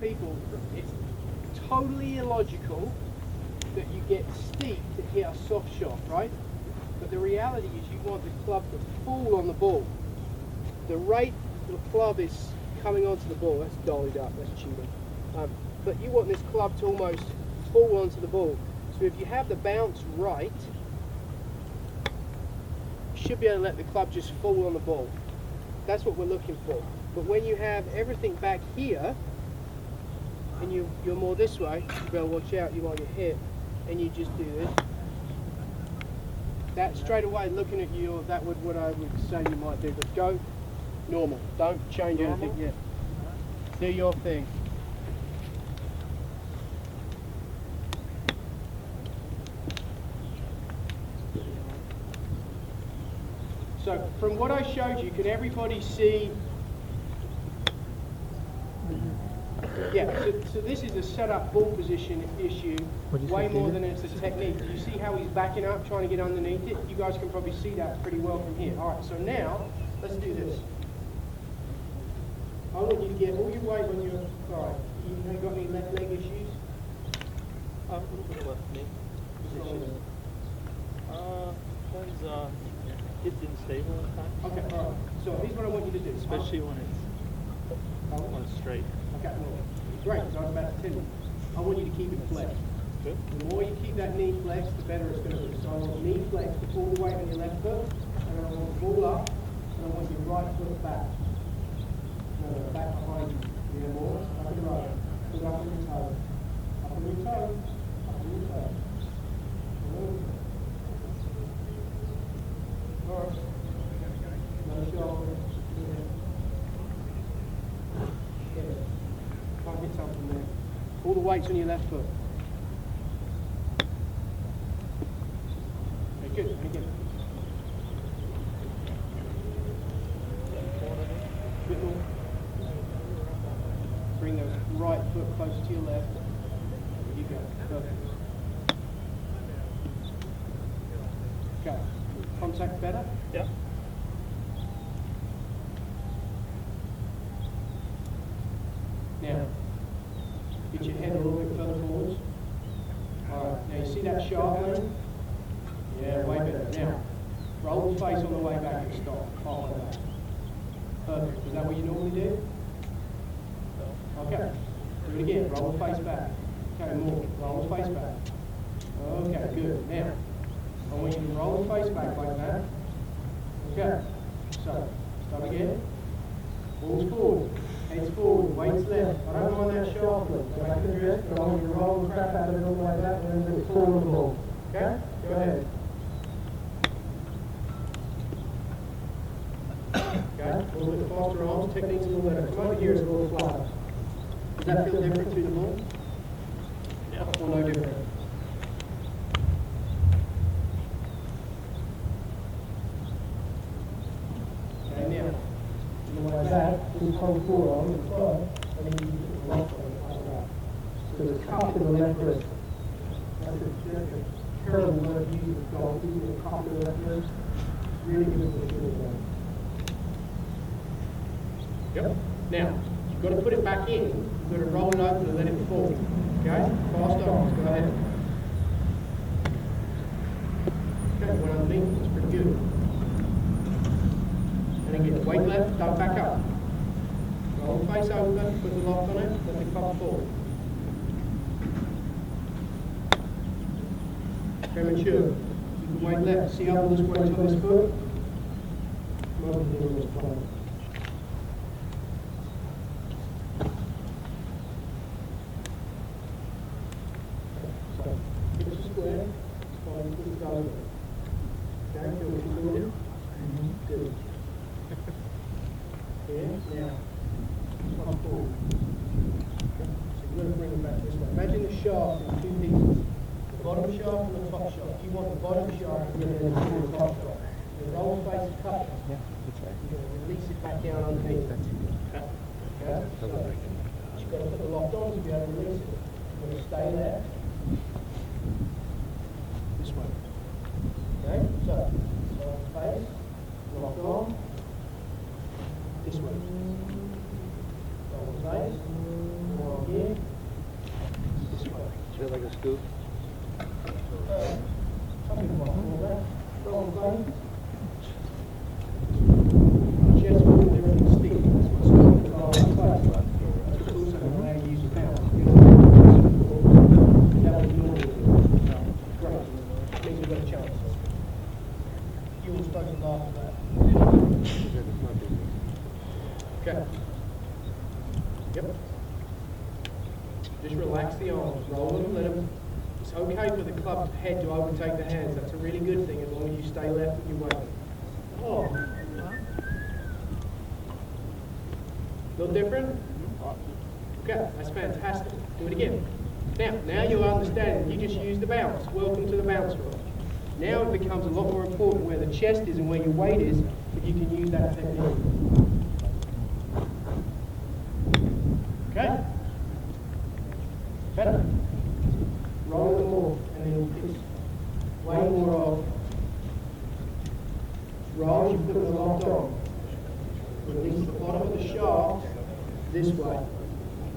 people, it's totally illogical that you get steep to hit a soft shot, right? But the reality is you want the club to fall on the ball. The rate the club is coming onto the ball, that's dollied up, that's cheating. But you want this club to almost fall onto the ball. So if you have the bounce right, you should be able to let the club just fall on the ball. That's what we're looking for. But when you have everything back here, and you're more this way, you better watch out, you want your hip, and you just do this. That straight away, looking at you, that would what I would say you might do. But go normal. Don't change anything yet. Do your thing. So from what I showed you, can everybody see? Yeah, so this is a set-up ball position issue way more than it's a technique. Do you see how he's backing up, trying to get underneath it? You guys can probably see that pretty well from here. All right, so now, let's do this. I want you to get all your weight on your, all right, you got any left leg issues? A little bit of left knee position. One's it's unstable at times. Okay, all right. So here's what I want you to do. Especially when it's straight. Okay, well, great, because I was about to tell you. I want you to keep it flexed. Good. The more you keep that knee flexed, the better it's going to be. So I want knee flexed to pull the weight on your left foot, and I want the ball up, and I want your right foot back. No, back behind you. You hear more? Up and right. Put up on your toe. Up on your toe. Up on your toe. All right. No shoulder. Can't get something there. All the weight's on your left foot. Okay, good. Again. Bit more. Bring the right foot closer to your left. There you go. Perfect. Okay. Contact better? Yeah. Now, get your head a little bit further forwards. Alright, now you see that sharp line? Yeah, way better. Now, roll the face on the way back and stop. Follow that. Perfect. Is that what you normally do? Okay. Do it again. Roll the face back. Okay, more. Roll the face back. Okay, good. Now, I want you to roll the face back like that. Okay. So, start again. Balls forward. Heads forward, weights left. I don't mind that sharply. Go back to the dress, but I want you to roll the crap out of it all like that and then it's forward on the ball. Okay? Go ahead. Okay? A little bit faster arms, techniques a little better. Come over here, it's a little flatter. Does that feel different to the ball? Yeah. Or no different? Okay, now. Like that, just hold forward on the front, and then you use the left leg like that. So the cup of the left wrist. That's a terrible word to use with golf. Using the cup of the left wrist. Really good for the short game. Yep. Now, you've got to put it back in. You've got to roll it open and let it fall. Okay? Fast arms. Go ahead. Okay, one underneath. That's pretty good. And again, weight left, don't back up. Roll the face over, put the lock on it, let the club forward. Premature. Keep the weight left. See how all this weight's on this foot? Most of the this plane. So, get it square, spine, put it over. Okay, feel what you're doing? Good. Yeah, now, come forward. Okay. So you're going to bring it back this way. Imagine the shaft in two pieces. The bottom shaft and the top shaft. You want the bottom shaft to get in the top shaft. You roll the face and cut it. Yeah, that's right. You're going to release it back down underneath. Okay. Okay? So you've got to put the lock on to be able to release it. You're going to stay there. This way. Okay? So, face, lock on. This way. Roll the face. More again. it like a scoop? Some people like all that. Roll plane. Chest forward, everything stick. That's what's going to roll in place. It's also going to allow you to use the bounce. That would normally do. Great. Means we've got a chance. You all supposed to laugh at that. Okay. Yep. Just relax the arms, roll them, let them. It's okay for the club's head to overtake the hands. That's a really good thing as long as you stay left with your weight. Oh. A little different? Okay, that's fantastic. Do it again. Now you understand. You just use the bounce. Welcome to the bounce roll. Now it becomes a lot more important where the chest is and where your weight is, if you can use that technique. Okay? Better. Roll them off, and then it's way more of rolls, you put them locked on. Release the bottom of the shaft this way.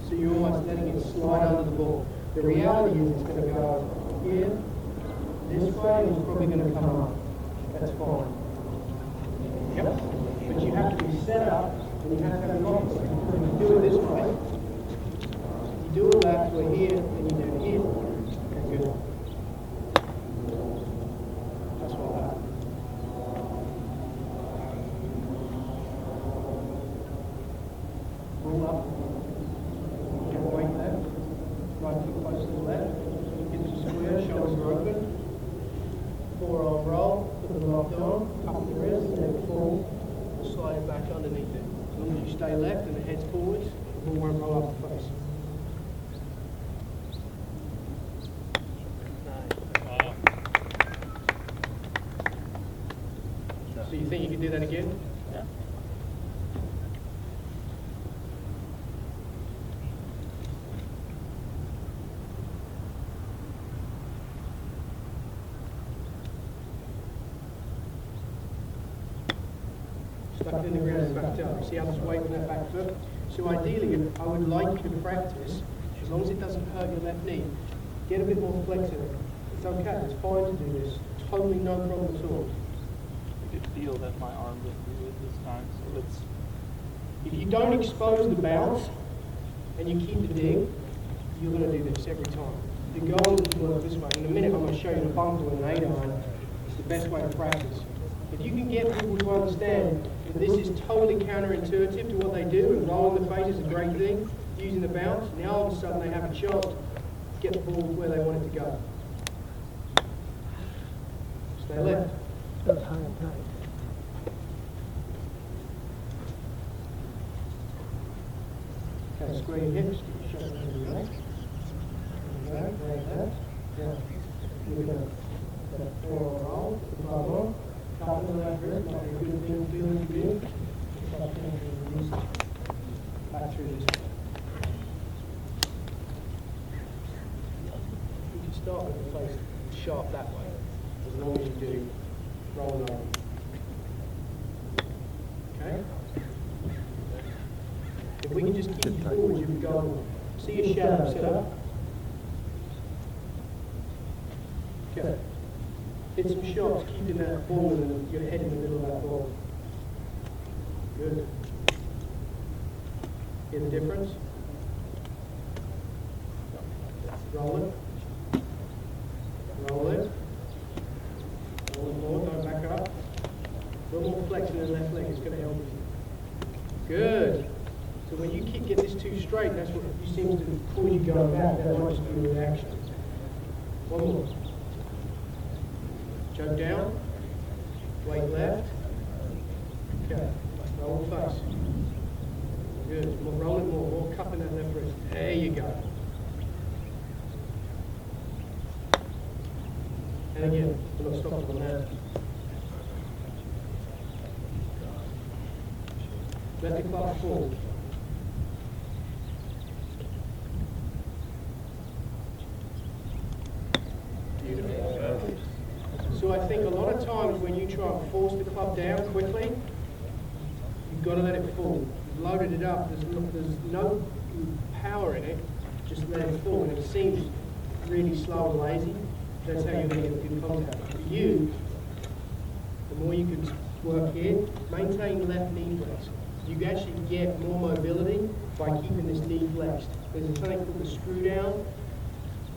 So you're almost letting it slide under the ball. The reality is it's going to go here, this way, and it's probably going to come up. That's fine. Yep. But you have to be set up, and you have to have an opposite. If you do it this way, you do a lap, we're here, and you do it here. Okay, good. That's what happened. Roll up. Get weight left. Right foot close to the left. Hips are square, shoulders are open. Forearm roll, put them locked on, up the wrist, and then pull, slide it back underneath it. As long as you stay left and the head's forwards, the ball won't roll up the face. So you think you can do that again? Yeah. Stuck it in the ground and backed up. See how there's weight on that back foot? So ideally, I would like you to practice, as long as it doesn't hurt your left knee, get a bit more flex in it. It's okay, it's fine to do this. Totally no problem at all. I could feel that my arm didn't do it this time, so let's... If you don't expose the bounce, and you keep the dig, you're going to do this every time. The goal is to work this way. In a minute, I'm going to show you the bump with an 8-iron. It's the best way to practice. If you can get people to understand that this is totally counterintuitive to what they do, and rolling the face is a great thing, using the bounce, now all of a sudden they have a chance to get the ball where they want it to go. Stay left. That was high and tight. Okay, square your hips, keep your shoulders to the right. Right, left. Now, you're going to forearm roll, club on, top of the left wrist, might be a good thing, feeling good. Stop feeling release back through this way. You can start with the face sharp that way, as long as you do roll over. Okay? If we can just keep you forward, you can go. See your shadow set up. Okay. Hit some shots, keeping that ball and your head in the middle of that ball. Good. Hear the difference? Roll it. Roll it. Roll it more, don't back up. A little more flex in the left leg, it's going to help you. Good. So when you get this too straight, that's what seems to cause you going back. That might just be a reaction. One more. Choke down. Weight left. Okay. Roll the face. Good. Roll it more. More cup in that left wrist. There you go. And again, we're not stopping on that. Let the club fall. Beautiful. So I think a lot of times when you try and force the club down quickly, you've got to let it fall. You've loaded it up, there's no power in it, just let it fall. And it seems really slow and lazy, that's how you're going to get good contact. For you, the more you can work here, maintain left knee flex. You can actually get more mobility by keeping this knee flexed. There's something called the screw down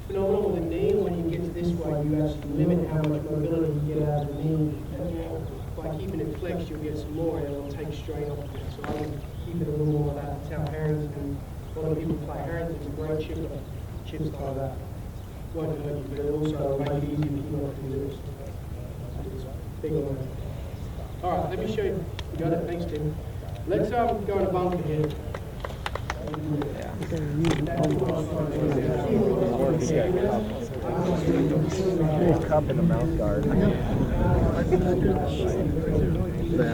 phenomenon with the knee, and when you get to this way, you actually limit how much mobility you get out of the knee. By keeping it flexed, you'll get some more, and it'll take strain off of it. So I would keep it a little more like that. That's how Harrington, a lot of people play Harrington's a great chips like that. Won't hurt you, but it'll also make it easier to keep on to this. Big on that. All right, let me show you. You got it. Thanks, Tim. Let's go in a bunker here. Cup in the mouth guard. That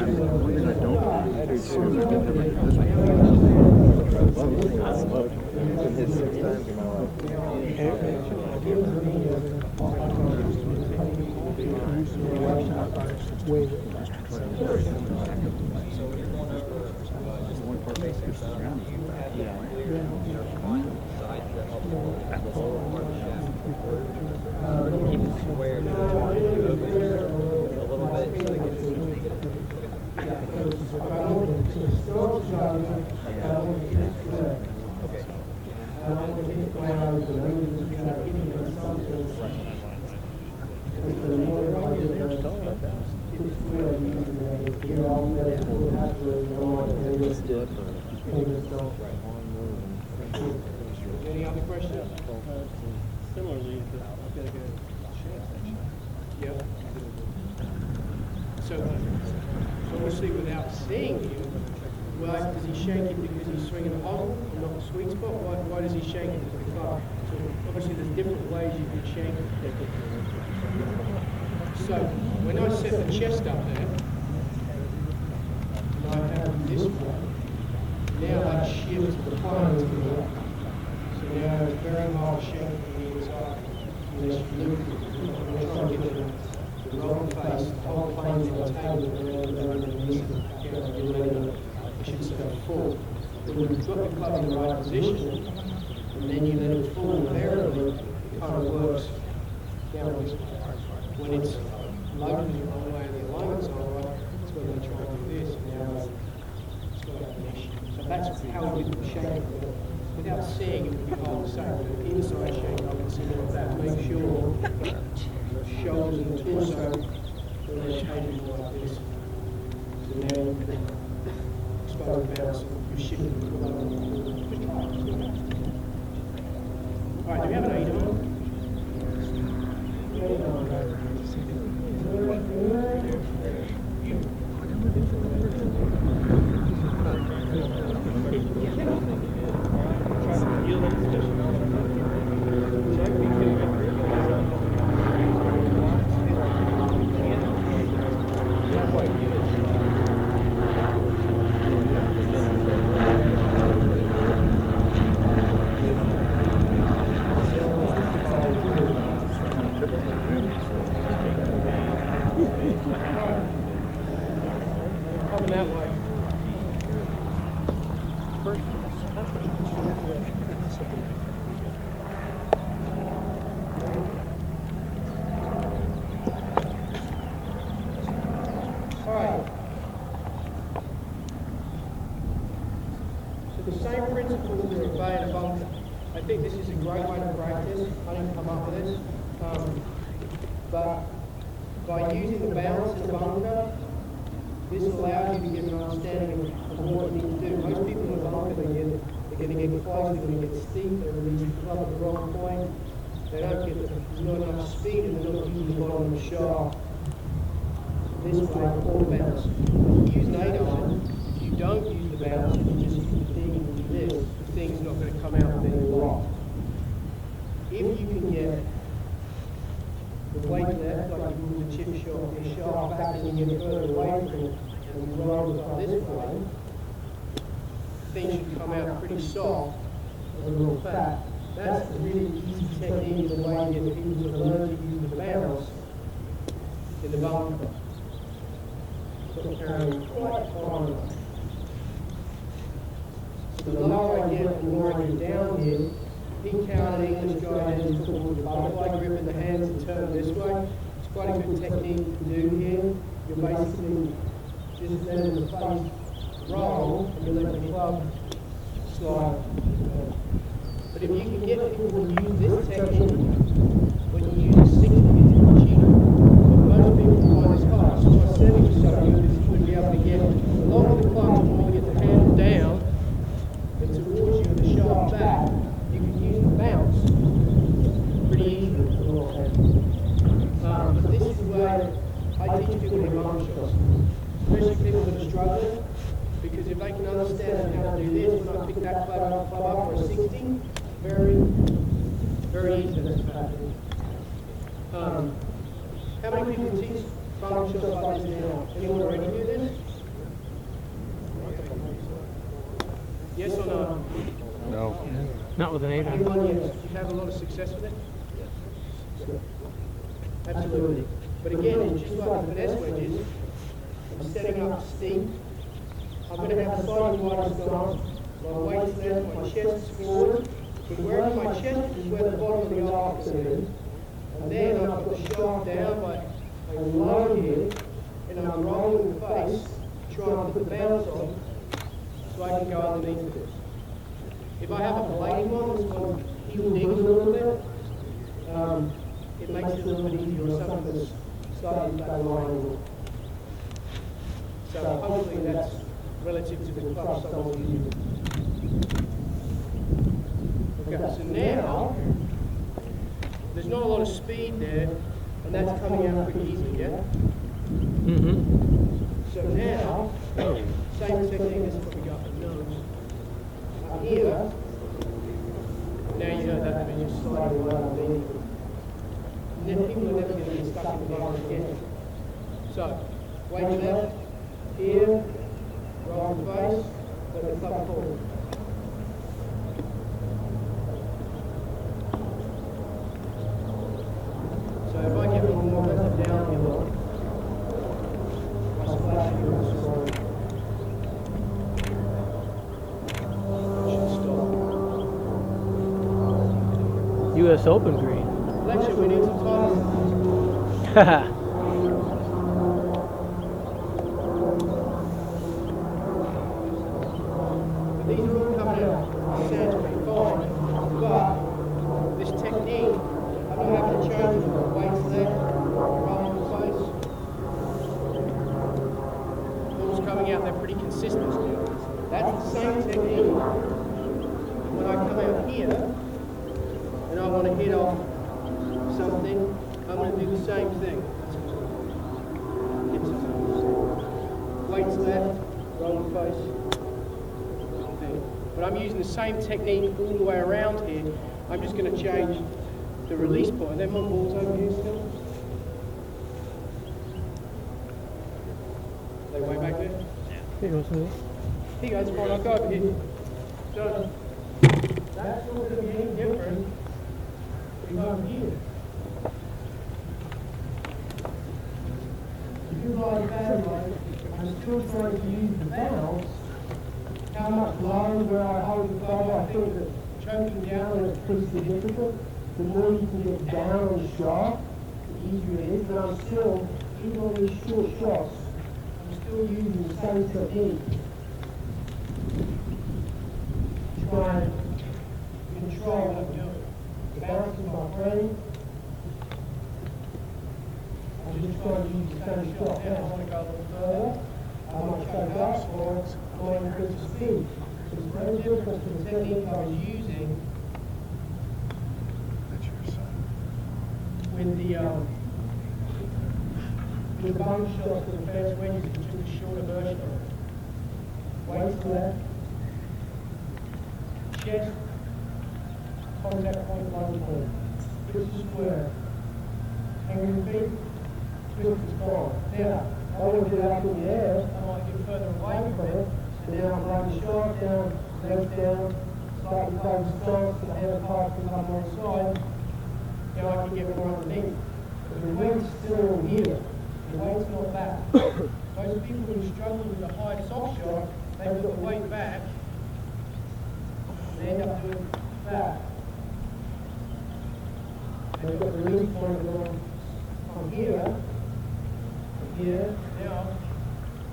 one thing I don't his 6 times in my life. Any other questions? Similarly, I've got to go share section. Yep. So obviously without seeing you, well, does he shake it because he's swinging the hole and not the sweet spot? Why does he shake it to the club? So obviously there's different ways you can shake it. So when I set the chest up there, and I have this one, now that shifts the plane to the left. So now it's very hard to shake from the inside. Unless you look, we're trying to get the rolling face, the whole plane's in the table, and then you're letting it, I should say, fall. But when you've got the club in the right position, and then you let it fall invariably, it kind of works down this way. When it's loaded the wrong way and the alignment's all right, it's when we try and do this, and now it's got an issue. So that's how we do the shake. Without seeing, it would be hard to say, but an inside shake, I would see like that. Make sure shoulders and torso are rotated like this. So now you can expose the bounce and you're shifting to the lower. Just try it. Alright, do we have an 8 on? Coming that way. Alright. So the same principles are at play in a bunker. I think this is a great way to practice. I didn't come up with this. But by using the balance in the bunker, this allows you to get an understanding of what you need to do. Most people in the bunker, they're going to get close, they're going to get steep, they're going to use the club at the wrong point. They don't get, there's not enough speed and they're not using the bottom of the shaft this way or bounce. If you use an 8 iron, if you don't use the bounce, you just dig into this, the thing's not going to come out with any lock. If you can get the weight left, like you move the chip shot, your shaft back and you get further away from it, and you roll it like this way, things should come out pretty soft and a little fat. That's a really easy technique, the way you get people to learn to use the bounce in the bunker. So carrying quite far enough. So the lower I get, the more I get down here, he counted English guy and he's talking with the butterfly grip in the hands and turn this way. It's quite a good technique to do here. You're basically just letting the face roll and you're letting the club slide. But if you can get people to use this technique when you use a 60, it's much easier. But most people find this hard. So my setting was so good because you would be able to get a lot of the club when you get the hand down and towards you and the shaft back, you can use the bounce pretty easily. But this is where I teach people to hit long shots, especially people that are struggling, because if they can understand how to do this, when I pick that club up for a 60, very, very easy to happen. How many people teach long shots like this now? Anyone already do this? Yes or no? No. Not with an 8 iron. Anyone, yes. You have a lot of success with it? Absolutely. But again, it's just like the finesse wedges. I'm setting up steep. I'm going to have a slightly wider stance. My weight's left, my chest is forward. But wherever my chest is where the bottom of the arc is in. And then I've got the shaft down by low here, and I'm rolling the face, trying to put the bounce on, so I can go underneath this. If I have a blade one, this one heel digs a little bit, it makes it a little bit easier, or something that's slightly better line. So hopefully that's relative to the club someone's using. Okay, so now, there's not a lot of speed there, and that's coming out pretty easily, yeah? So now, same technique as what we got for nose. Up here, now you know that means you're sliding right underneath. Then people are never going to get stuck in the bottom again. So, weight left, here, roll the face, let the club forward. So if I get a little more aggressive down here, look, I splash here and slow. Should stop. US Open green. Lecture, we need some Titleist. Haha. These are all coming out. It sounds pretty fine, but this technique, I'm not having to change it. Weights left, rolling the face. Balls coming out, they're pretty consistent still. That's the same technique. When I come out here, and I want to hit off something, I'm going to do the same thing. Hit something. Weights left, roll the face. But I'm using the same technique all the way around here. I'm just going to change the release point. Are there more balls over here still? Are they way back there? Here goes me. Here you go, it's fine, I'll go over here. So, that's not going to be any different if I'm here. If you like that, I'm still trying to use the bounce. How much lower where I hold the club, I think that choking down is pretty significant. The more you can get down on the shaft, the easier it is. But I'm still, even on these short shots, I'm still using the same technique. Try and control what I'm doing. The bounce is my friend. I'm just trying to use the same shot. Now I want to go a little further. I want to choke up or I want to increase the speed. So there's no difference to the technique I was using with the bone shots and the fast wedges. It's just a shorter version of it. Weights left. Chest, contact point, body point. Twist the square. Hang your feet, twist the spine. Now, I want to do that in the air, I might get further away from it. So now I'm laying the shaft down, legs down, slightly close the stance, the hand apart from the one side. Now I can get more underneath. But the weight's still on here. The weight's not back. Most people who struggle with the high soft shot, they put the weight back. They end up doing that. And I've got the release point going on here, now,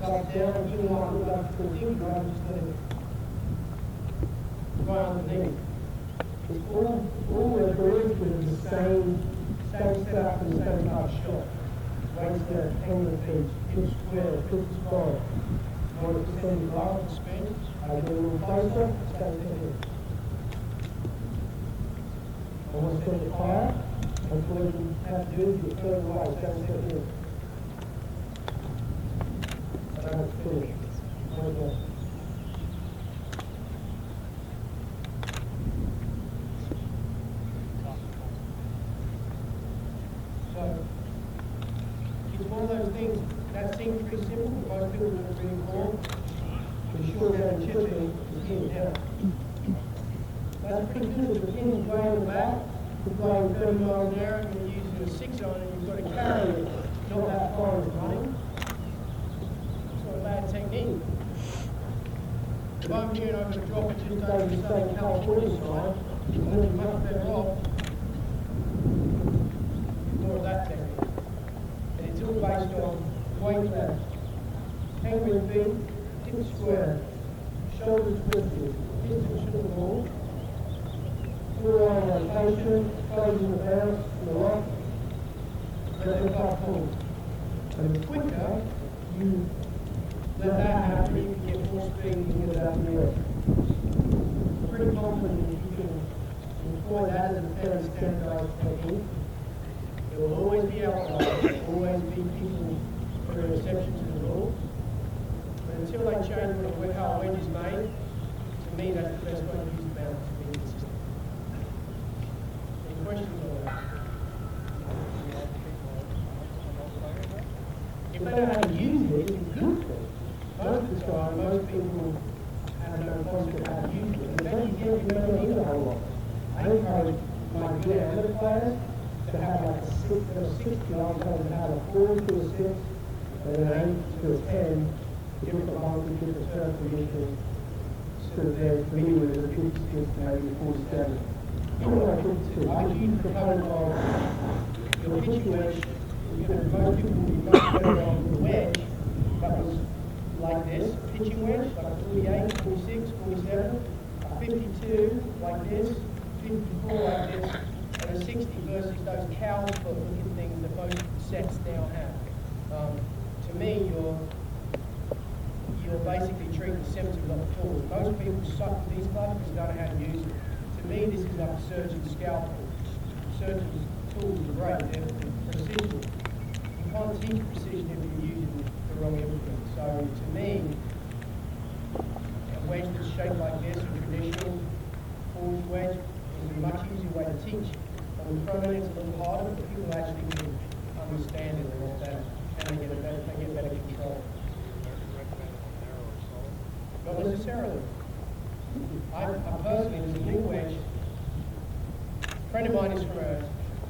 up down, and you might look like it's going to dig, right, just let it go underneath. It's all the bridge with the same setup and the same type of shot. Weights the angle feet, pitch square, pitch square. Want to send the glass and spin, I get a little closer, it's going to hit. I want to send it higher, and what you have to do is get further away, it's going to set here. And it's finished. Okay. So, it's one of those things that seems pretty simple, but most people don't really call. The short down and chipping is here down. That's pretty good. The pin is way in the back. You're going 30 miles an hour and you're using a 6 on and you've got to carry it. Not that far as running. It's not a bad technique. If I'm here and I'm going to drop it just over the Southern California side, I'm going to be much better off. More of that technique. And it's all based on weight left. Penguin feet, hip square, shoulders twisted, distance to the ball, full arm rotation, closing the bounce to the left, and then back forward. And the quicker you let that happen, you can get more speed and get it out of the air. I'm pretty confident that you can employ that as a fairly standardized technique. There will always be outliers, there will always be people who are exceptions to the rule. But until they change how a wedge is made, to me that's the best way to use the balance to be consistent. Any questions on that? If they know how to use it, it's a good thing. Most of the time, most people have no concept of how to use it. And then you don't need a whole lot. I encourage my good amateur players to have like a 60, I'll tell them to have a 4 to a 6, and an 8 to a 10, different bunkers, different turn conditions, so that they're familiar with the 56 to maybe 47. Even when I put it to, I use the component of your pitching wedge. Most people would be much better off with a wedge that was like this, pitching wedge, like a 48, 46, 47, a 52 like this, 54 like this, and a 60 versus those cow's foot looking things that most sets now have. To me, you're basically treating the symptoms of the tools. Most people suck with these clubs because they don't know how to use it. To me, this is like a surgeon's scalpel. Surgeon's tools are great, they're precision. You can't teach precision if you're using the wrong implement. So to me, a wedge that's shaped like this, a traditional forged wedge, is a much easier way to teach. On the front end, it's a little harder, but people actually can understand it a lot better, and they get better control. Not necessarily. I personally, there's a new wedge. A friend of mine is from a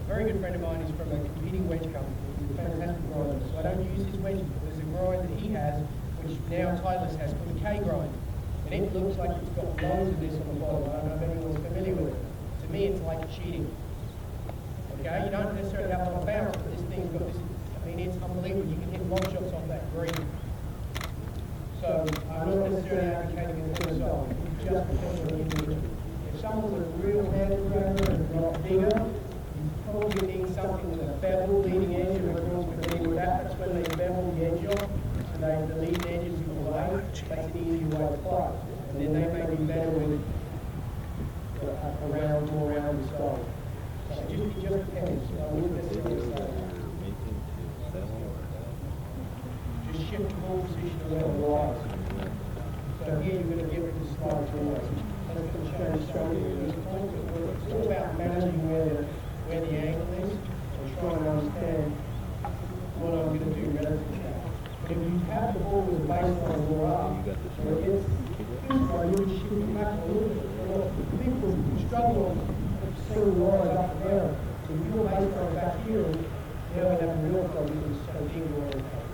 very good friend of mine is from a competing wedge company. He's a fantastic grinder. So I don't use his wedges, but there's a grind that he has, which now Titleist has called a K grind. And it looks like it's got loads of this on the bottom. I don't know if anyone's familiar with it. To me, it's like cheating. Okay, you don't necessarily have a lot of bounce, but this thing's got this. I mean, it's unbelievable. You can hit long shots off that green. So I'm not necessarily advocating it for yourself. It's just because of the injury. If someone's a real hand grinder and a lot bigger, you probably need something with a bevel leading edge, or everyone's familiar with that. That's when they bevel the edge off, so the leading edge is away. That's an easier way to play. And then they may be better with around, more around the style. So it just depends. I wouldn't necessarily say. Just shift the ball position around the line. So here you're going to get rid of the slide forward. That's going to change strongly at this point. It's all about managing where the angle is and trying to understand what I'm going to do relative to that. But if you have the ball with the baseline more up, so it gets by you shift it back a little bit. People struggle seeing the lines up and down. So if your baseline back here, now we have a real problem with this angle orientation.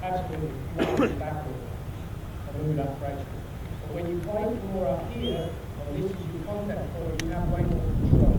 Absolutely, move backward and move it up gracefully. But when you play more up here, and this is your contact point, you have way more control.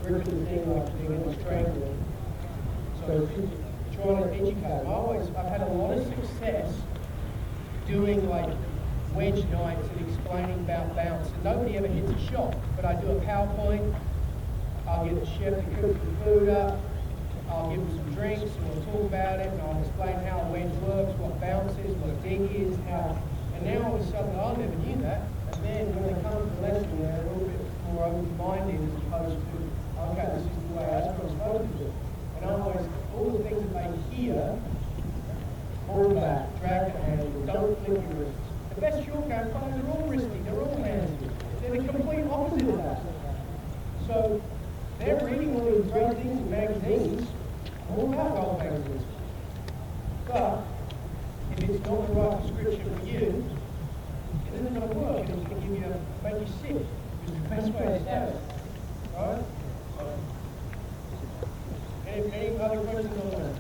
gripping thing like being in Australia. So trying to educate them. I've had a lot of success doing like wedge nights and explaining about bounce. And nobody ever hits a shot, but I do a PowerPoint. I'll get the chef to cook the food up. I'll give them some drinks, and we'll talk about it, and I'll explain how a wedge works, what bounce is, what a dig is, how. And now all of a sudden, I never knew that. And then when they come to the lesson, they're a little bit more open-minded as opposed to, okay, this is the way I'm supposed to do it. And I always, all the things that they hear, pull back, drag the handle, don't flick your wrists. The best short game players are all wristy, they're all handsy. They're the complete opposite of that. So they're reading all these great things in magazines, all about gold magazines. But if it's not the right prescription for you, it isn't going to work, and it's going to make you sick. It's the best way to start it. Right? Any other questions on that?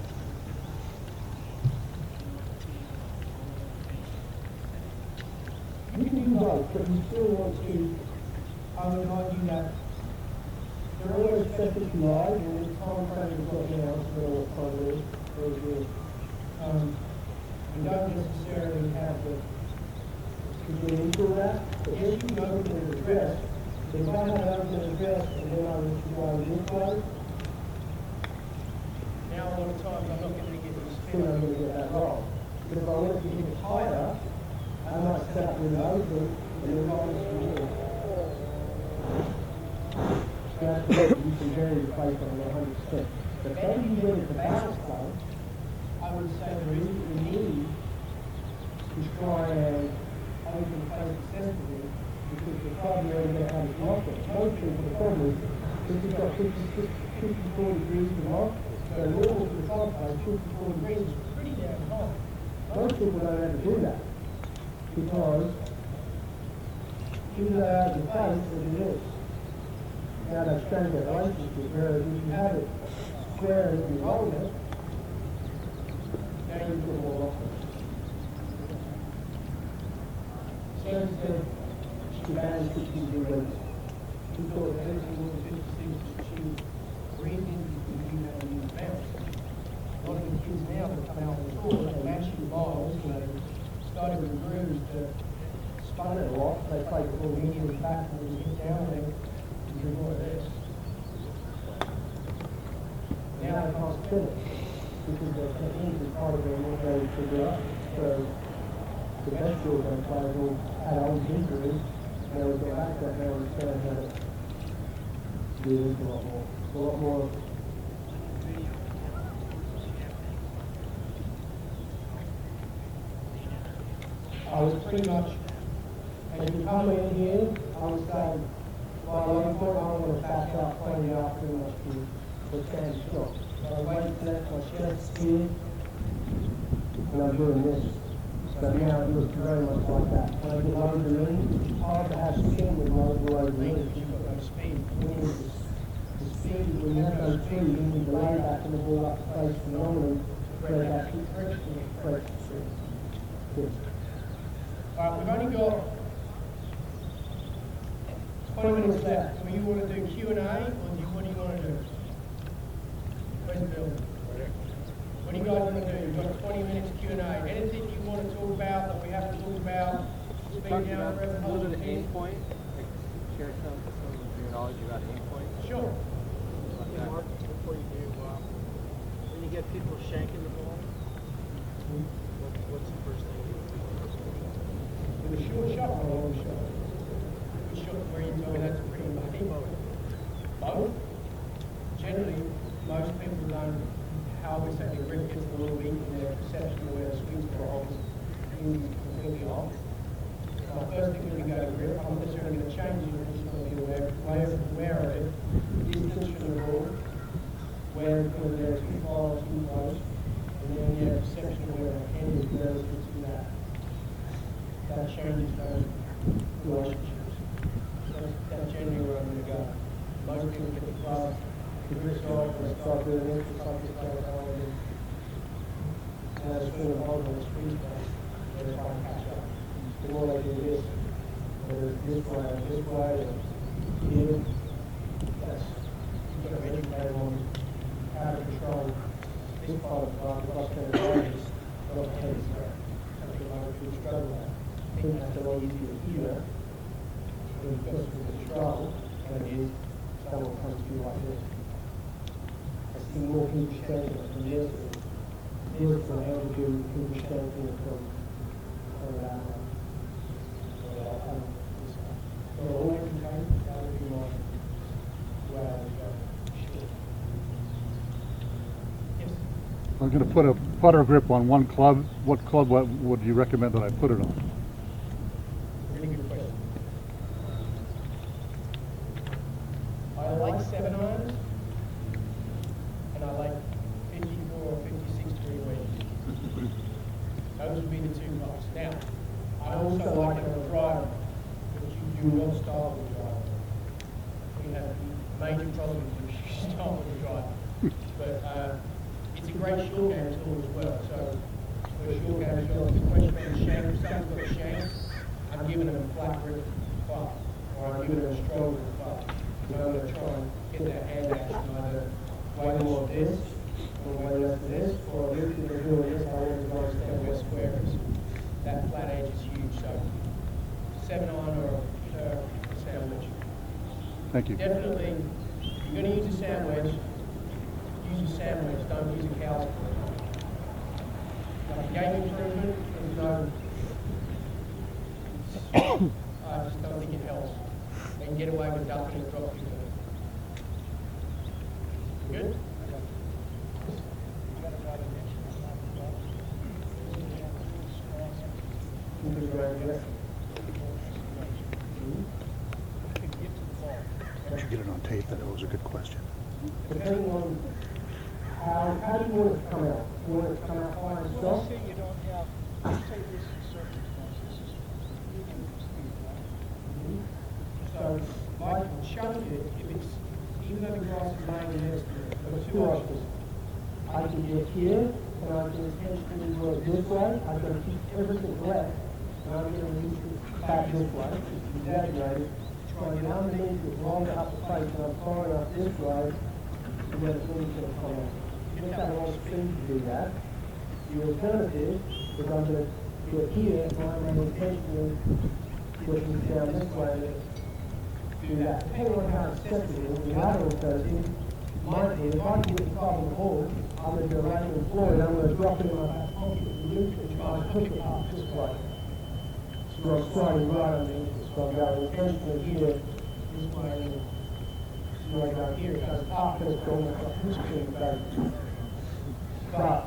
You can do both, but you still want to, I would argue that there are always specialized, and the time frame is not now, so what time it is, very good. You don't necessarily have to get into that, but yes, you can open an address. So if I have an open address and then I was to go this way, now a lot of times I'm not going to get the spin, I'm going to get that wrong. But if I want to hit it higher, I might set up with an open and then roll it through. That's what you can vary the place on 100%. But then you win at the bounce club, I would say there isn't the need to try and open place successfully because the club you're only going to have is locked. Most people, the problem is, if you've got 54 degrees to lock, so normal to the club place, 54 degrees is pretty damn hot. Most people don't ever do that because even though they're out of the face, it is. Now they've changed their relationship, whereas if you have it square and you roll it, now you get more often. So instead, she banned 62 weeks. She thought that everything was 56, she breathed into the computer and used bounce. A lot of the kids now that come out on the tour, they match the balls, and they started with grooves that spun it a lot. They played the ball medium back and then hit down and do more of this. Now they can't spin it because their technique is part of their more ready to do up. So the best short game players all had old injuries, and they would go back to that now and understand how to do this a lot more. A lot more. I was pretty much, as you come in here, I was saying, well, at one point I want to back up playing out pretty much to stand shot. So I waited to let my chest spin, and I'm doing this. So now it looks very much like that. When I get low to lean, it's hard to have spin with low to lean if you've got no speed. We need the speed, when you have no speed, you need to lay back and the ball up to place phenomenally, where that keeps friction and correct the spin. Good. Alright, we've only got 20 minutes left. Do you want to do Q&A, or what do you want to do? Where's Bill? What do you guys want to do? You've got 20 minutes Q&A. Anything you want to talk about that we haven't talked about? Speak now, a little bit of aim point. Share some of your knowledge about aim point. Sure. Mark, before you do, when you get people shanking the ball, what's the first thing you do? With a short shot or a long shot? Which shot where you tell me that's pretty lucky? Both? Generally, most people don't, how we say the grip gets a little weak in their perception of where the swing throws is completely off. My first thing when we go to grip, I'm not necessarily going to change it, I'm just going to be aware of it. Distance from the ball, where they're too far or too close, and then you have perception of where the hand is relative to that. That changes those relationships. That's generally where I'm going to go. Most people get the club, the grip off, and they start doing this, the subject goes on, and that's sort of hold on the speed space, where they try to catch up. The more they do this, whether it's this way or here, that's, you strong than it is someone comes through like this. I see more people strengthening from this from altitude, people strengthening from that one. So all we can take, that would be my way I would go. Yes? I'm going to put a putter grip on one club. What club would you recommend that I put it on? Really good question. I like 7 irons, and I like 54 or 56 degree wedges. Those would be the two clubs. Now, I also like a driver, which you do not style with a driver. We have major problems with style with a driver. But it's a great short game tool as well. So for a short game as well, the question on the shank, if someone's got a shank, I'm giving them a flat grip club, or I'm giving them a stronger club. So I'm going to try and get that hand action either way more of this, or way less of this, or if they're doing this, I always understand where square is. That flat edge is huge, so 7 iron or a sandwich. Thank you. Definitely, if you're going to use a sandwich, use a sandwich, don't use a cow's foot. Like a game improvement, there's no, I just don't think it helps. They can get away with ducking and dropping it. Good? Did you get it on tape that it was a good question? Depending on how do you want it to come out? You want it to come out high and Well, soft? say you don't have, let's say this is circumstances, this is medium speed, right? So I can chunk it if it's, even though the grass is laying next to it, I've got 2 options. I can get here, and I can intentionally work this way. I'm going to keep everything left, and I'm going to use it back this way, just to exaggerate it. Try and get underneath it, roll it up the face, and I'm firing up this way, and then it's going to come out. You have a lot of speed to do that. The alternative is I'm going to get here, and I'm going to intentionally push it down this way, do that. Depending on how accessible it is, the other alternative might be, if I can get the car on the hole, I'm going to go right to the floor and I'm going to drop it in my back pocket and loop it and try and push it up this way. So I'm sliding right underneath it. So I'm going intentionally here, this way, and so I go here, it goes up and it's almost like pushing the back. But,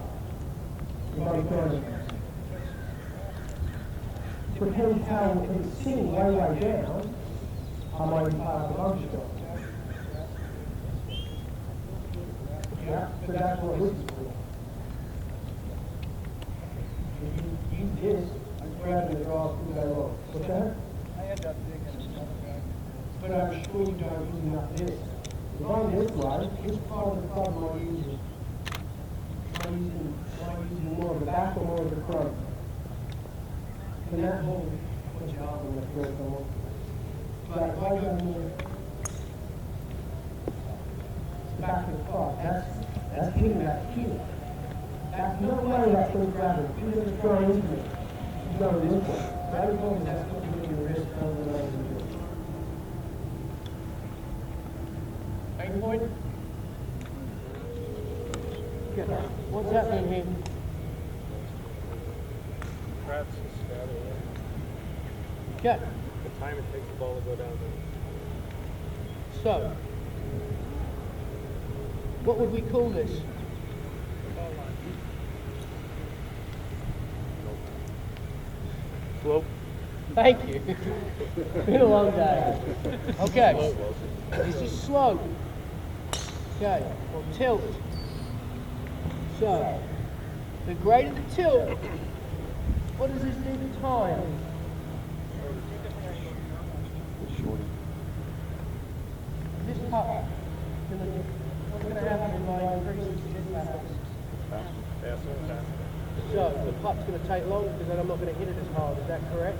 if I'm going to depends how, if it's sitting way down, I might pass the bump shot. Yeah, so that's what this is for. If you use this, I'm grabbing the draw and go on. What's that? I end up digging another guy. But I'm sure you don't use enough of this. If I'm this way, this part of the problem I'm using. I'm using more of the back or more of the front. And that whole, what's your arm on the floor somewhere? But if I go more back to the car, that's hitting that here. That's no way that's going to grab it. You're going to try into it. You're going this way. That is only that's going to give you a wrist over the leg. Main point? Yeah. What's happening here? Perhaps it's scattered. Okay. The time it takes the ball to go down there. So, what would we call this? Slope. Thank you. Been a long day. Okay. This is slope. Okay. Or tilt. So, the greater the tilt, what does this do to time? This putt, what's going to happen in my increases to this pattern? Faster and faster. So the putt's going to take longer because then I'm not going to hit it as hard, is that correct?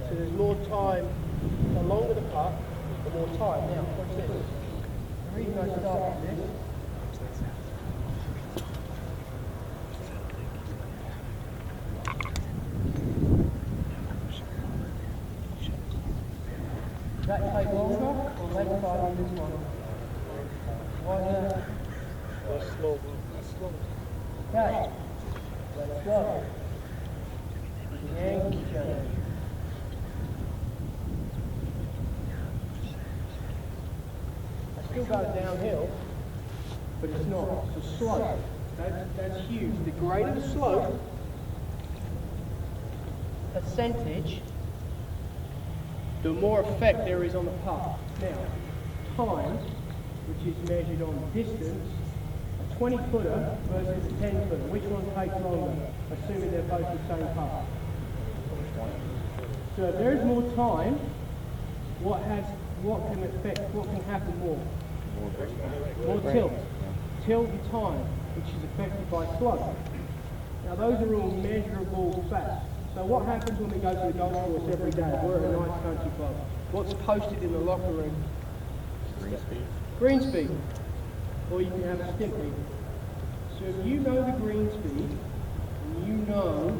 So there's more time, the longer the putt, the more time. Now, watch this. The reason I start with this, that take longer or less time on this one? Why is that? Less slow. Okay. Let's go. The angle change. I still go downhill, but it's not. The slope, that's huge. The greater the slope, percentage, the more effect there is on the putt. Now, time, which is measured on distance, a 20-footer versus a 10-footer, which one takes longer, assuming they're both the same putt? So if there is more time, what can happen more? More tilt. Tilt and time, which is affected by slope. Now those are all measurable facts. So what happens when we go to the golf course every day? We're at a nice country club. What's posted in the locker room? Green speed. Green speed. Or you can have a stint reading. So if you know the green speed, and you know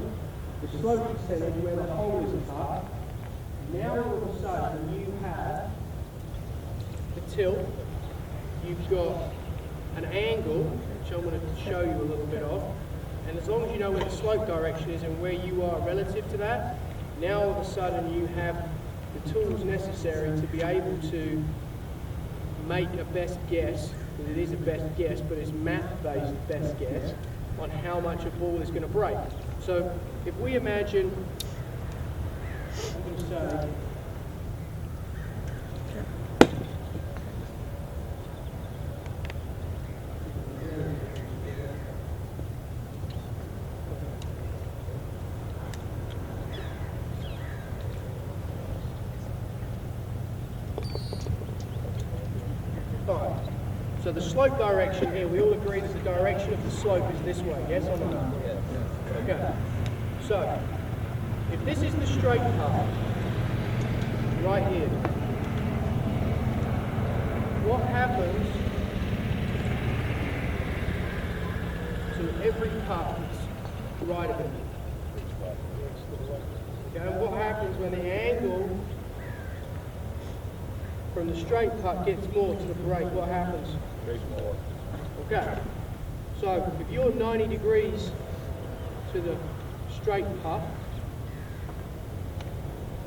the slope percentage where the hole is cut, now all of a sudden you have the tilt, you've got an angle, which I'm going to show you a little bit of, and as long as you know where the slope direction is and where you are relative to that, now all of a sudden you have the tools necessary to be able to make a best guess, because it is a best guess, but it's math-based best guess, on how much a ball is going to break. So if we imagine, I'm going to say, so the slope direction here, we all agree that the direction of the slope is this way, yes or no? Okay. So, if this is the straight path, right here, what happens to every path that's right of it? Okay, and what happens when the angle from the straight putt gets more to the break? What happens? Okay, so if you're 90 degrees to the straight putt,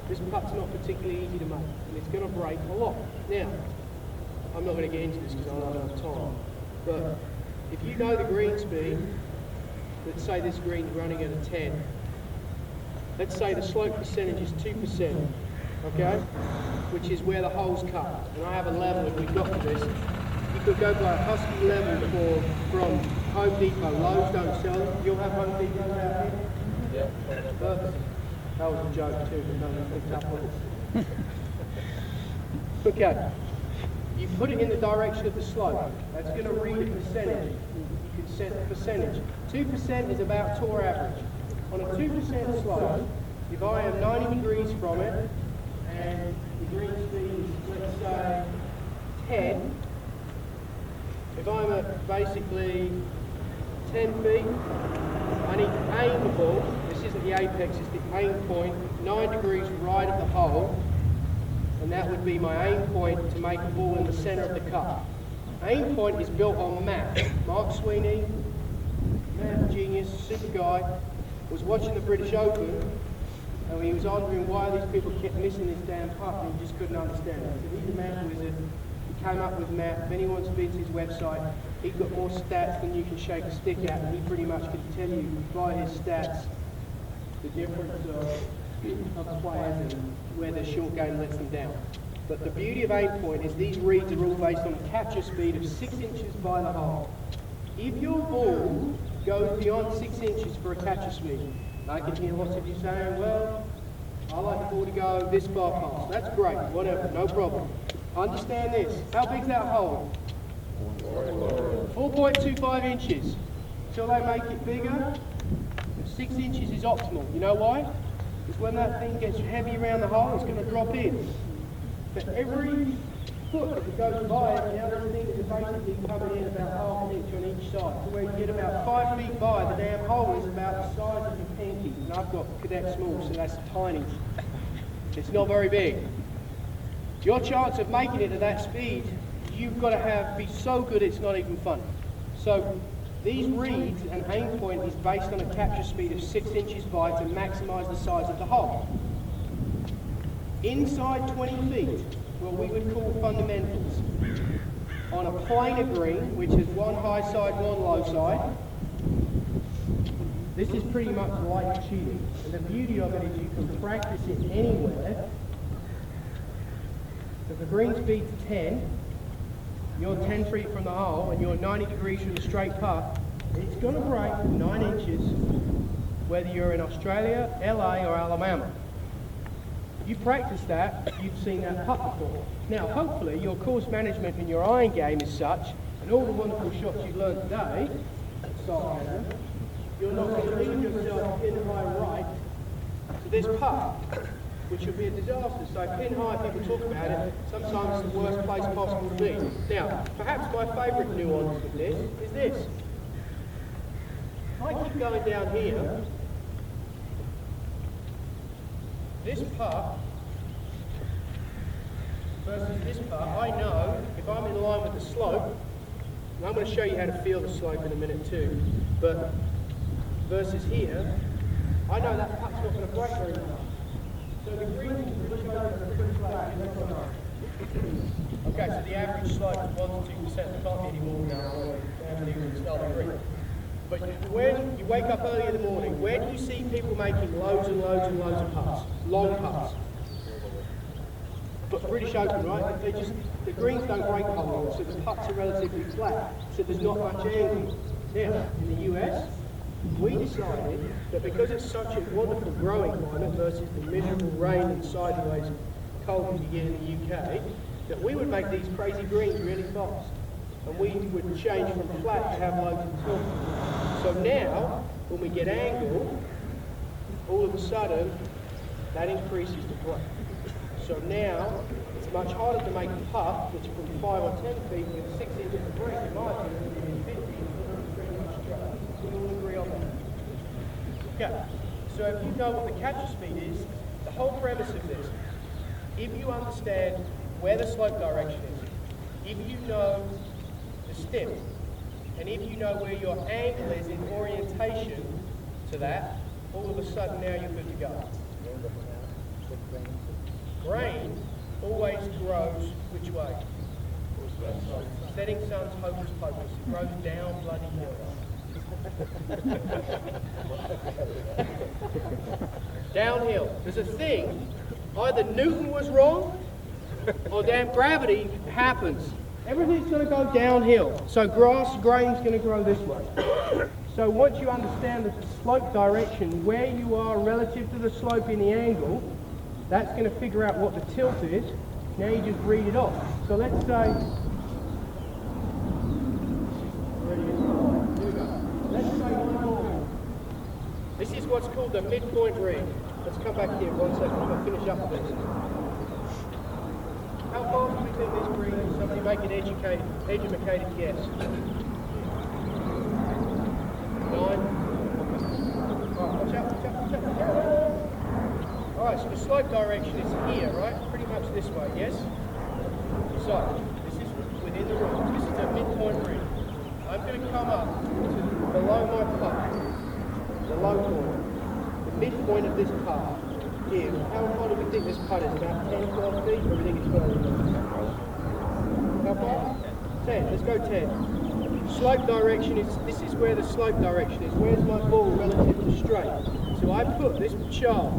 this putt's not particularly easy to make, and it's going to break a lot. Now, I'm not going to get into this because I don't have time, but if you know the green speed, let's say this green's running at a 10, let's say the slope percentage is 2%, okay, which is where the hole's cut, and I have a level if we got to this. You could go by a Husky level from Home Depot. Lowe's don't sell them. You'll have Home Depot out here? Yeah. Perfect. That was a joke too, but no one picked up on it. Okay. You put it in the direction of the slope. That's going to read a percentage. You can set the percentage. 2% is about tour average. On a 2% slope, if I am 90 degrees from it, and the green speed is, let's say, 10, if I'm at basically 10 feet, I need to aim the ball. This isn't the apex, it's the aim point, 9 degrees right of the hole, and that would be my aim point to make a ball in the center of the cup. Aim point is built on math. Mark Sweeney, math genius, super guy, was watching the British Open, and he was wondering why these people kept missing this damn putt, and he just couldn't understand it. So he's a math wizard. He came up with math. If anyone's been to his website, he's got more stats than you can shake a stick at, and he pretty much can tell you by his stats the difference of players and where their short game lets them down. But the beauty of aim point is these reads are all based on a capture speed of 6 inches by the hole. If your ball goes beyond 6 inches for a capture speed, I can hear lots of you saying, well, I like the ball to go this far past. That's great, whatever, no problem. Understand this. How big's that hole? 4.25 inches. Until they make it bigger, 6 inches is optimal. You know why? Because when that thing gets heavy around the hole, it's going to drop in. But every foot that goes by it, the other thing is basically coming in about half an inch on each side. So where you get about 5 feet by, the damn hole is about the size of your pinky. And I've got cadet small, so that's tiny. It's not very big. Your chance of making it at that speed, you've got to be so good it's not even funny. So these reads and aim point is based on a capture speed of 6 inches by to maximise the size of the hole. Inside 20 feet, what we would call fundamentals. On a planar green, which is one high side, one low side, this is pretty much like cheating. And the beauty of it is you can practice it anywhere. If the green speed's 10, you're 10 feet from the hole and you're 90 degrees from the straight putt, it's going to break 9 inches whether you're in Australia, LA or Alabama. You practice that, you've seen that putt before. Now hopefully your course management and your iron game is such, and all the wonderful shots you've learned today, sarcasm, you're not going to leave yourself pin high right to this putt, which would be a disaster. So pin high, people talk about it, sometimes it's the worst place possible to be. Now, perhaps my favourite nuance with this is this. If I keep going down here, this putt versus this putt, I know if I'm in line with the slope, and I'm going to show you how to feel the slope in a minute too, but versus here, I know that putt's not going to break very much. So the green is pretty flat. Okay, so the average slope is 1 to 2%. There can't be any more now. But when you wake up early in the morning, where do you see people making loads and loads and loads of putts? Long putts. But British Open, right? The greens don't break a whole lot, so the putts are relatively flat, so there's not much angle. Now, in the US, we decided that because it's such a wonderful growing climate versus the miserable rain and sideways cold you get in the UK, that we would make these crazy greens really fast. And we would change from flat to have loads of tilt. So now, when we get angle, all of a sudden, that increases the play. So now, it's much harder to make a putt, which from 5 or 10 feet with 6 inches of break, in my opinion, is 50, pretty much straight. We all agree on that. Okay, so if you know what the capture speed is, the whole premise of this, if you understand where the slope direction is, if you know the stem, and if you know where your angle is in orientation to that, all of a sudden now you're good to go. Grain always grows which way? Setting sun's hocus pocus. It grows down bloody hill. Downhill. There's a thing, either Newton was wrong or damn gravity happens. Everything's going to go downhill. So grain's going to grow this way. So once you understand the slope direction, where you are relative to the slope in the angle, that's going to figure out what the tilt is. Now you just read it off. So let's say, let's say 1 more. This is what's called the midpoint read. Let's come back here 1 second. I'm going to finish up with this. How far do we think this green is? Somebody make an educated guess. 9? Alright, watch out. Alright, so the slope direction is here, right? Pretty much this way, yes? So, this is within the rules. This is a midpoint read. I'm going to come up to below my putt, the low point, the midpoint of this putt. Here. How far do we think this putt is? About 10, 12 feet? Or we think it's 12? How far? 10. Let's go 10. Slope direction is, this is where the slope direction is. Where's my ball relative to straight? So I put this chart.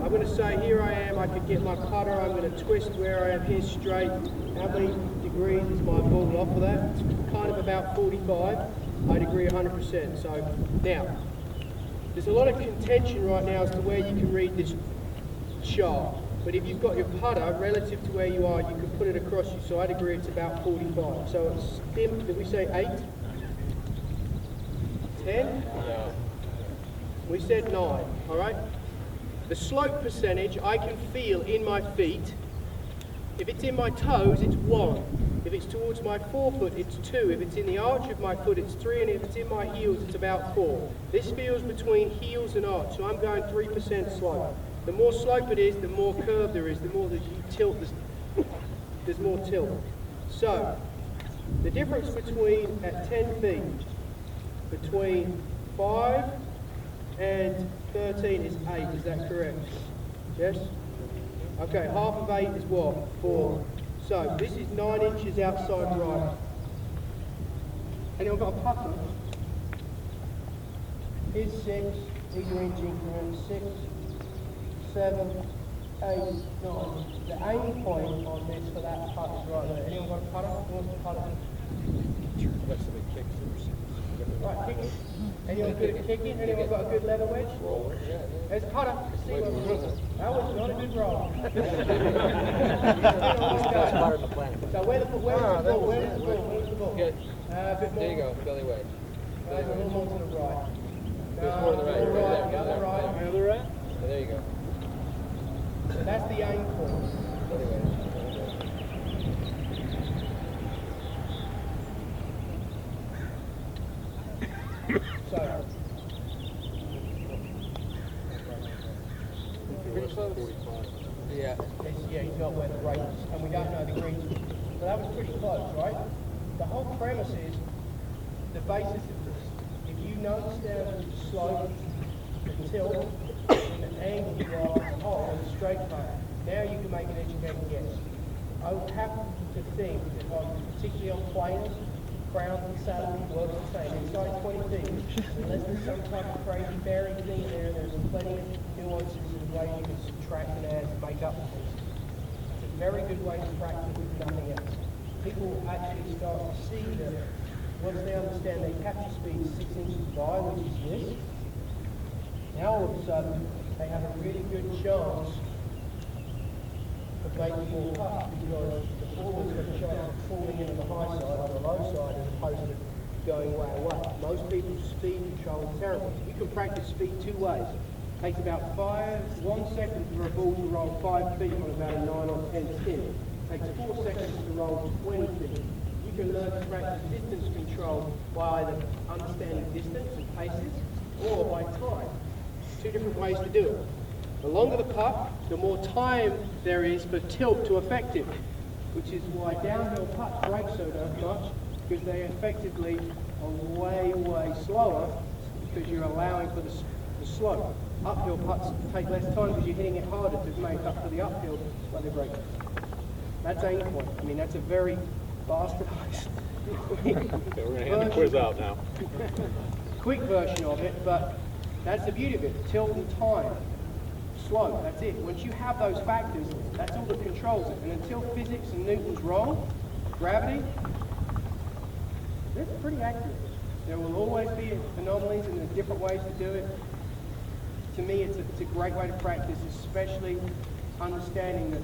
I'm going to say here I am, I could get my putter, I'm going to twist where I am here straight. How many degrees is my ball off of that? It's kind of about 45. I'd agree 100%. So now, there's a lot of contention right now as to where you can read this chart. But if you've got your putter relative to where you are, you can put it across you. So I'd agree it's about 45. So it's, did we say 8? 10? Yeah. We said 9, all right? The slope percentage I can feel in my feet. If it's in my toes, it's 1. If it's towards my forefoot, it's 2. If it's in the arch of my foot, it's 3. And if it's in my heels, it's about 4. This feels between heels and arch, so I'm going 3% slope. The more slope it is, the more curve there is, the more that you tilt there's more tilt. So, the difference between, at 10 feet, between 5 and 13 is 8, is that correct? Yes? Okay, half of 8 is what? 4. So, this is 9 inches outside right. Anyone got a pucker? Here's 6, these are inch increments, 6, 7, 8, 9. The aim point on this for that putt is right there. Anyone got a putter? Who wants to putter? Right, kick it. Anyone good at kicking? Anyone got a good leather wedge? There's a putter. See what we're doing. That was not a good roll. So where's the ball? Where's the ball? Good. A bit more. There you go, belly wedge. A little more to the right. There's more to the right. To the Right right, there. the other right. The other right? Oh, there you go. So that's the aim point. Belly wedge. So, Pretty close. Yeah. yeah, he's not where the break is, and we don't know the greens. So that was pretty close, right? The whole premise is the basis of this. If you understand the slope, the tilt, and the angle you are on the hole, and the straight putt, now you can make an educated guess. I would have to think that particularly on planers, crowns and saddles work the same. Inside 20 feet, unless there's some type of crazy bearing thing there, there's plenty of nuances in the way you can subtract and add and make up things. It's a very good way to practice with nothing else. People actually start to see that once they understand their capture speed is 6 inches by, which is this, now all of a sudden they have a really good chance of making more putts because the forwards have a chance of falling into the high side or the low side as opposed to going way away. Most people's speed control is terrible. You can practice speed 2 ways. It takes about 1 second for a ball to roll 5 feet on about a 9 or 10 spin. It takes 4 seconds to roll 20 feet. You can learn to practice distance control by either understanding distance and paces or by time. 2 different ways to do it. The longer the putt, the more time there is for tilt to affect it, which is why downhill putts break so damn much, because they effectively are way, way slower because you're allowing for the slope. Uphill putts take less time because you're hitting it harder to make up for the uphill where they break. That's aim point. I mean, that's a very bastardized Okay, we're going to hand the quiz out now. quick version of it, but that's the beauty of it. Tilt and time. Slope, that's it. Once you have those factors, that's all that controls it. And until physics and Newton's wrong, gravity, it's pretty accurate. There will always be anomalies and there's different ways to do it. To me, it's a great way to practice, especially understanding that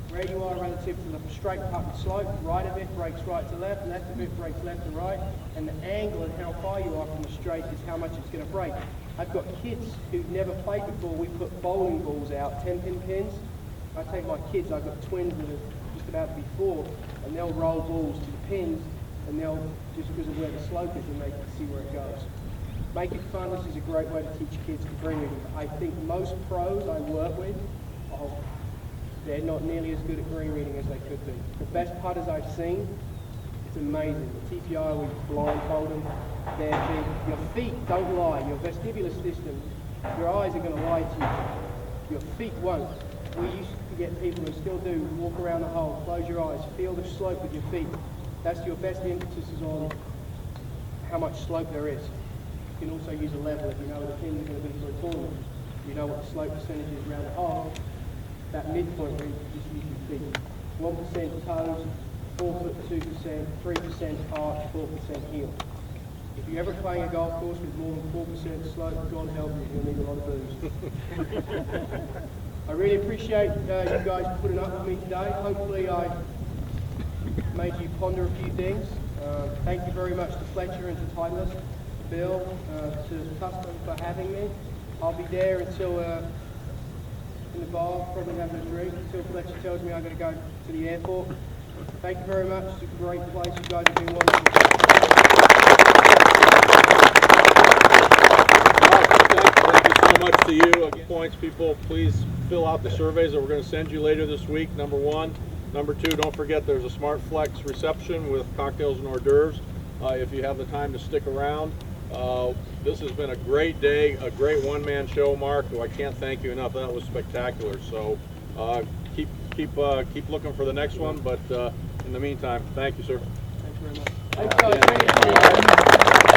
where you are relative to the straight putt and slope, right of it breaks right to left of it breaks left to right, and the angle and how far you are from the straight is how much it's going to break. I've got kids who've never played before. We put bowling balls out, 10-pin pins. I take my kids, I've got twins that are just about to be 4, and they'll roll balls to the pins, and they'll, just because of where the slope is, and they can see where it goes. Make it fun. This is a great way to teach kids to green reading. I think most pros I work with, they're not nearly as good at green reading as they could be. The best putters I've seen, it's amazing. The TPI, we blindfold them, their feet. Your feet don't lie. Your vestibular system, your eyes are going to lie to you. Your feet won't. We used to get people who still do walk around the hole, close your eyes, feel the slope with your feet. That's your best emphasis is on how much slope there is. You can also use a level if you know where the pins are going to be for a tournament. You know what the slope percentage is around the hole. That midpoint where you just use your feet. 1% toes, 4 foot 2%, 3% arch, 4% heel. If you're ever playing a golf course with more than 4% slope, God help you, you'll need a lot of booze. I really appreciate you guys putting up with me today. Hopefully I made you ponder a few things. Thank you very much to Fletcher and to Titleist, Bill, to Tustin for having me. I'll be there until in the bar, probably having a drink until Fletcher tells me I've got to go to the airport. Thank you very much. It's a great place. You guys have been wonderful. Thank you so much to you. Points, people, please fill out the surveys that we're going to send you later this week. Number 1, Number 2, don't forget there's a Smart Flex reception with cocktails and hors d'oeuvres. If you have the time to stick around. This has been a great day, a great one-man show, Mark. I can't thank you enough. That was spectacular. So keep looking for the next one. But in the meantime, thank you, sir. Thanks very much. Thanks, guys. Thank you.